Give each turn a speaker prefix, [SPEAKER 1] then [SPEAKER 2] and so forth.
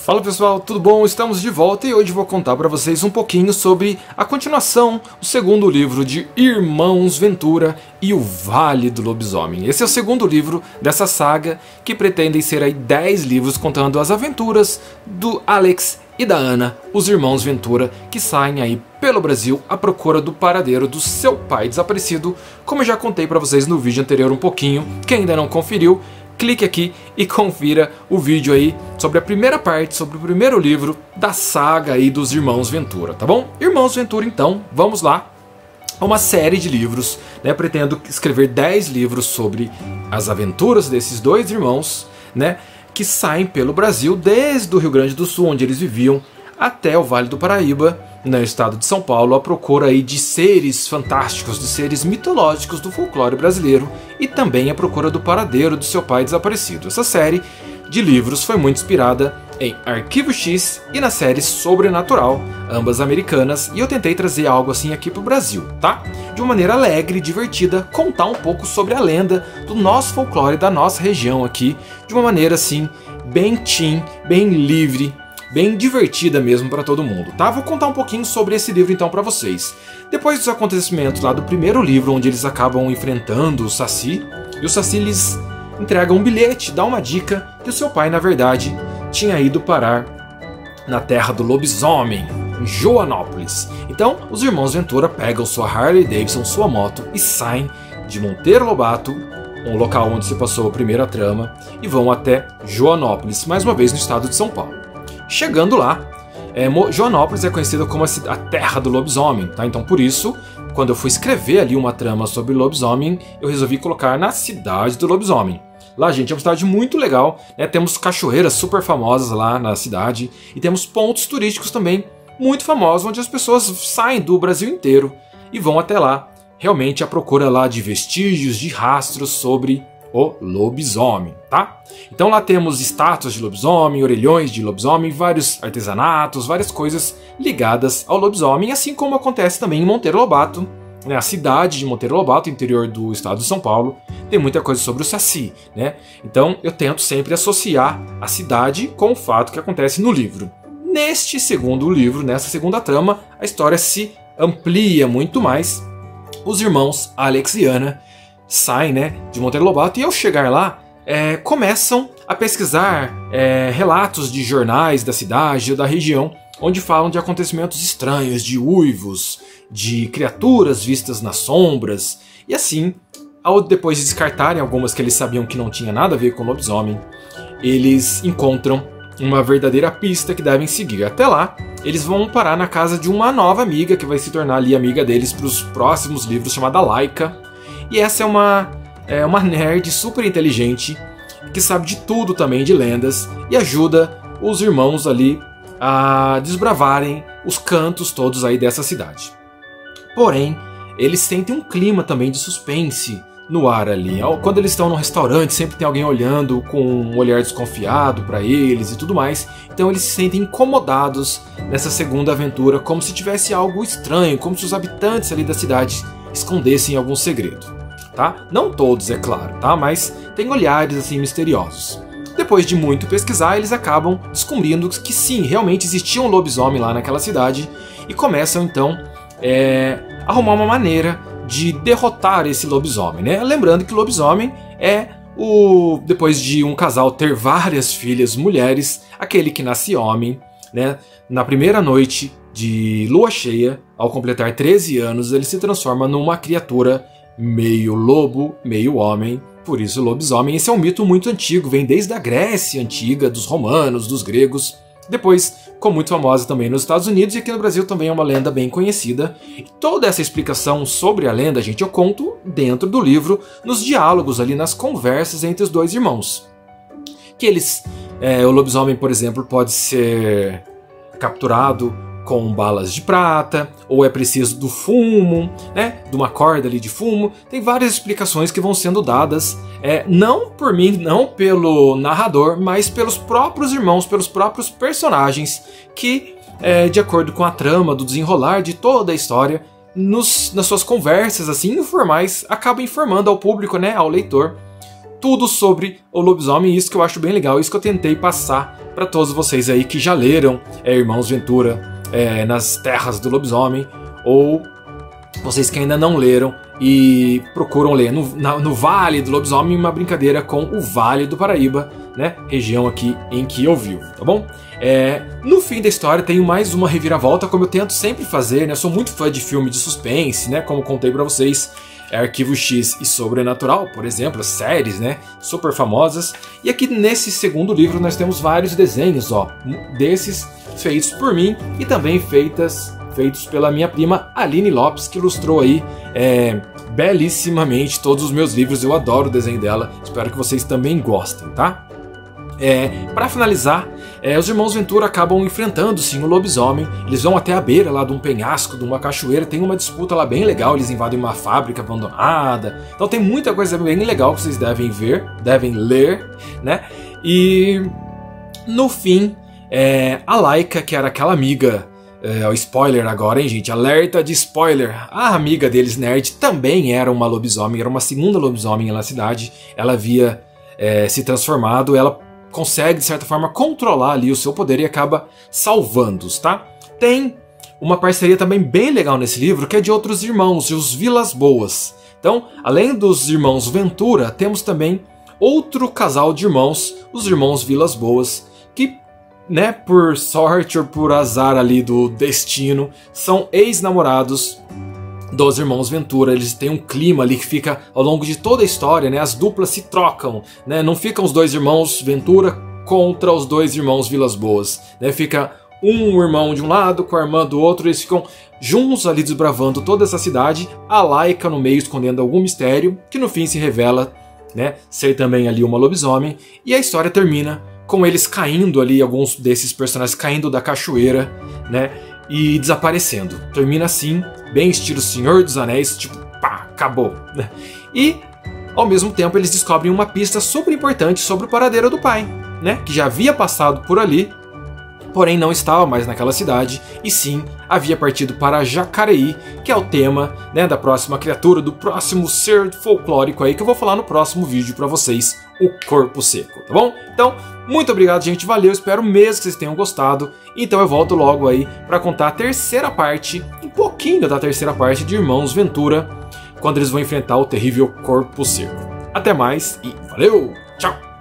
[SPEAKER 1] Fala pessoal, tudo bom? Estamos de volta e hoje vou contar para vocês um pouquinho sobre a continuação, o segundo livro de Irmãos Ventura e o Vale do Lobisomem. Esse é o segundo livro dessa saga que pretendem ser aí 10 livros contando as aventuras do Alex e da Ana, os irmãos Ventura, que saem aí pelo Brasil à procura do paradeiro do seu pai desaparecido, como eu já contei para vocês no vídeo anterior um pouquinho. Quem ainda não conferiu, clique aqui e confira o vídeo aí sobre a primeira parte, sobre o primeiro livro da saga aí dos Irmãos Ventura, tá bom? Irmãos Ventura, então, vamos lá. Uma série de livros, né? Pretendo escrever 10 livros sobre as aventuras desses dois irmãos, né? Que saem pelo Brasil, desde o Rio Grande do Sul, onde eles viviam, até o Vale do Paraíba, no estado de São Paulo, à procura aí de seres fantásticos, de seres mitológicos do folclore brasileiro e também à procura do paradeiro do seu pai desaparecido. Essa série de livros foi muito inspirada em Arquivo X e na série Sobrenatural, ambas americanas, e eu tentei trazer algo assim aqui pro Brasil, tá? De uma maneira alegre e divertida, contar um pouco sobre a lenda do nosso folclore, da nossa região aqui, de uma maneira assim, bem teen, bem livre, bem divertida mesmo para todo mundo, tá? Vou contar um pouquinho sobre esse livro então para vocês. Depois dos acontecimentos lá do primeiro livro, onde eles acabam enfrentando o Saci, e o Saci lhes entrega um bilhete, dá uma dica que o seu pai, na verdade, tinha ido parar na terra do lobisomem, em Joanópolis. Então, os irmãos Ventura pegam sua Harley Davidson, sua moto, e saem de Monteiro Lobato, um local onde se passou a primeira trama, e vão até Joanópolis, mais uma vez no estado de São Paulo. Chegando lá, Joanópolis é conhecida como a terra do lobisomem, tá? Então por isso, quando eu fui escrever ali uma trama sobre lobisomem, eu resolvi colocar na cidade do lobisomem. Lá, gente, é uma cidade muito legal, né? Temos cachoeiras super famosas lá na cidade e temos pontos turísticos também muito famosos, onde as pessoas saem do Brasil inteiro e vão até lá, realmente à procura lá de vestígios, de rastros sobre o lobisomem, tá? Então lá temos estátuas de lobisomem, orelhões de lobisomem, vários artesanatos, várias coisas ligadas ao lobisomem, assim como acontece também em Monteiro Lobato, né? A cidade de Monteiro Lobato, interior do estado de São Paulo, tem muita coisa sobre o Saci, né? Então eu tento sempre associar a cidade com o fato que acontece no livro. Neste segundo livro, nessa segunda trama, a história se amplia muito mais. Os irmãos Alex e Ana saem, né, de Monteiro Lobato, e ao chegar lá, começam a pesquisar relatos de jornais da cidade ou da região, onde falam de acontecimentos estranhos, de uivos, de criaturas vistas nas sombras, e assim, depois de descartarem algumas que eles sabiam que não tinha nada a ver com lobisomem, eles encontram uma verdadeira pista que devem seguir. Até lá, eles vão parar na casa de uma nova amiga, que vai se tornar ali amiga deles para os próximos livros, chamada Laika. E essa é uma nerd super inteligente, que sabe de tudo também, de lendas, e ajuda os irmãos ali a desbravarem os cantos todos aí dessa cidade. Porém, eles sentem um clima também de suspense no ar ali. Quando eles estão no restaurante, sempre tem alguém olhando com um olhar desconfiado para eles e tudo mais. Então eles se sentem incomodados nessa segunda aventura, como se tivesse algo estranho, como se os habitantes ali da cidade escondessem algum segredo, tá? Não todos, é claro, tá? Mas tem olhares assim misteriosos. Depois de muito pesquisar, eles acabam descobrindo que sim, realmente existia um lobisomem lá naquela cidade e começam então a arrumar uma maneira de derrotar esse lobisomem, né? Lembrando que o lobisomem é depois de um casal ter várias filhas mulheres, aquele que nasce homem, né? Na primeira noite de lua cheia, ao completar 13 anos, ele se transforma numa criatura meio lobo, meio homem, por isso lobisomem. Esse é um mito muito antigo, vem desde a Grécia antiga, dos romanos, dos gregos, depois ficou muito famosa também nos Estados Unidos, e aqui no Brasil também é uma lenda bem conhecida. E toda essa explicação sobre a lenda, gente, eu conto dentro do livro, nos diálogos ali, nas conversas entre os dois irmãos. Que o lobisomem, por exemplo, pode ser capturado com balas de prata, ou é preciso do fumo, né, de uma corda ali de fumo. Tem várias explicações que vão sendo dadas, não por mim, não pelo narrador, mas pelos próprios irmãos, pelos próprios personagens, que, de acordo com a trama, do desenrolar de toda a história, nas suas conversas assim informais, acabam informando ao público, né, ao leitor, tudo sobre o lobisomem, isso que eu acho bem legal, isso que eu tentei passar para todos vocês aí que já leram Irmãos Ventura nas Terras do Lobisomem, ou vocês que ainda não leram e procuram ler no Vale do Lobisomem, uma brincadeira com o Vale do Paraíba, né, região aqui em que eu vivo, tá bom? No fim da história tem mais uma reviravolta, como eu tento sempre fazer, né? Eu sou muito fã de filme de suspense, né? Como contei pra vocês, Arquivo X e Sobrenatural, por exemplo, as séries, né, super famosas. E aqui nesse segundo livro nós temos vários desenhos, ó, desses feitos por mim e também feitos pela minha prima Aline Lopes, que ilustrou aí belíssimamente todos os meus livros. Eu adoro o desenho dela, espero que vocês também gostem, tá? Para finalizar, os irmãos Ventura acabam enfrentando sim o lobisomem. Eles vão até a beira lá de um penhasco, de uma cachoeira. Tem uma disputa lá bem legal. Eles invadem uma fábrica abandonada. Então tem muita coisa bem legal que vocês devem ver, devem ler, né? E no fim, a Laika, que era aquela amiga, o spoiler agora, hein, gente? Alerta de spoiler. A amiga deles, nerd, também era uma lobisomem. Era uma segunda lobisomem na cidade. Ela havia se transformado. Ela consegue, de certa forma, controlar ali o seu poder e acaba salvando-os, tá? Tem uma parceria também bem legal nesse livro, que é de outros irmãos, os Vilas Boas. Então, além dos irmãos Ventura, temos também outro casal de irmãos, os irmãos Vilas Boas, que, né, por sorte ou por azar ali do destino, são ex-namorados dos irmãos Ventura. Eles têm um clima ali que fica ao longo de toda a história, né? As duplas se trocam, né? Não ficam os dois irmãos Ventura contra os dois irmãos Vilas Boas, né? Fica um irmão de um lado com a irmã do outro, eles ficam juntos ali desbravando toda essa cidade, a Laika no meio escondendo algum mistério, que no fim se revela, né, ser também ali uma lobisomem, e a história termina com eles caindo ali, alguns desses personagens caindo da cachoeira, né, e desaparecendo. Termina assim, bem estilo Senhor dos Anéis, tipo, pá, acabou. E, ao mesmo tempo, eles descobrem uma pista super importante sobre o paradeiro do pai, né, que já havia passado por ali, porém não estava mais naquela cidade, e sim havia partido para Jacareí, que é o tema, né, da próxima criatura, do próximo ser folclórico aí, que eu vou falar no próximo vídeo para vocês, o Corpo Seco, tá bom? Então, muito obrigado, gente, valeu, espero mesmo que vocês tenham gostado. Então eu volto logo aí para contar a terceira parte, um pouquinho da terceira parte de Irmãos Ventura, quando eles vão enfrentar o terrível Corpo Seco. Até mais e valeu, tchau!